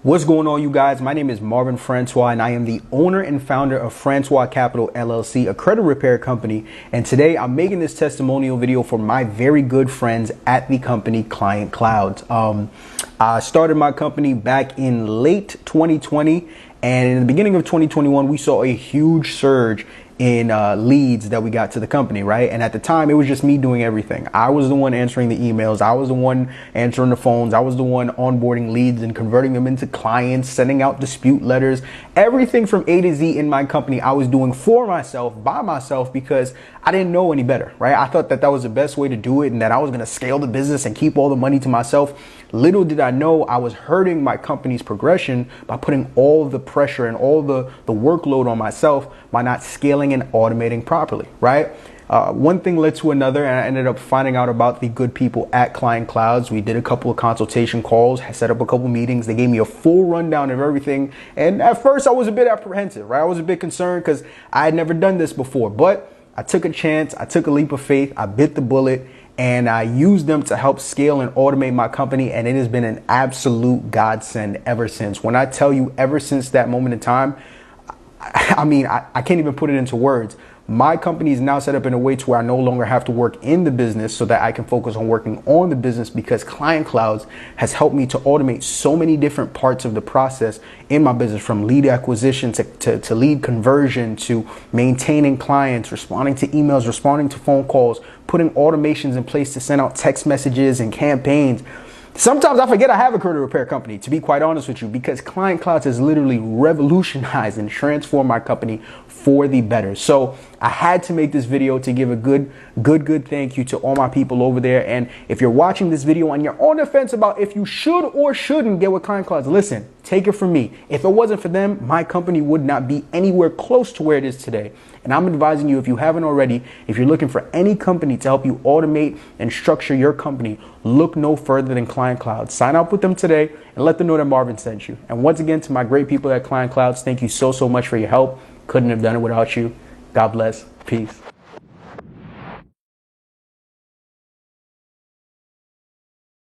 What's going on, you guys? My name is Marvin Francois, and I am the owner and founder of Francois Capital, LLC, a credit repair company. And today I'm making this testimonial video for my very good friends at the company Client Clouds. I started my company back in late 2020, and in the beginning of 2021, we saw a huge surge in leads that we got to the company, right? And at the time, it was just me doing everything. I was the one answering the emails. I was the one answering the phones. I was the one onboarding leads and converting them into clients, sending out dispute letters, everything from A to Z in my company. I was doing for myself, by myself, because I didn't know any better, right? I thought that that was the best way to do it and that I was going to scale the business and keep all the money to myself. Little did I know I was hurting my company's progression by putting all the pressure and all the workload on myself by not scaling and automating properly, right? One thing led to another, and I ended up finding out about the good people at Client Clouds. We did a couple of consultation calls, set up a couple meetings. They gave me a full rundown of everything. And at first I was a bit apprehensive, right? I was a bit concerned because I had never done this before, but I took a chance. I took a leap of faith. I bit the bullet, and I used them to help scale and automate my company. And it has been an absolute godsend ever since. When I tell you ever since that moment in time, I can't even put it into words. My company is now set up in a way to where I no longer have to work in the business so that I can focus on working on the business, because Client Clouds has helped me to automate so many different parts of the process in my business, from lead acquisition to lead conversion, to maintaining clients, responding to emails, responding to phone calls, putting automations in place to send out text messages and campaigns. Sometimes I forget I have a credit repair company, to be quite honest with you, because Client Clouds has literally revolutionized and transformed my company for the better. So I had to make this video to give a good thank you to all my people over there. And if you're watching this video and you're on the fence about if you should or shouldn't get with Client Clouds, listen, take it from me. If it wasn't for them, my company would not be anywhere close to where it is today. And I'm advising you, if you haven't already, if you're looking for any company to help you automate and structure your company, look no further than Client Clouds. Sign up with them today and let them know that Marvin sent you. And once again, to my great people at Client Clouds, thank you so much for your help. Couldn't have done it without you. God bless. Peace.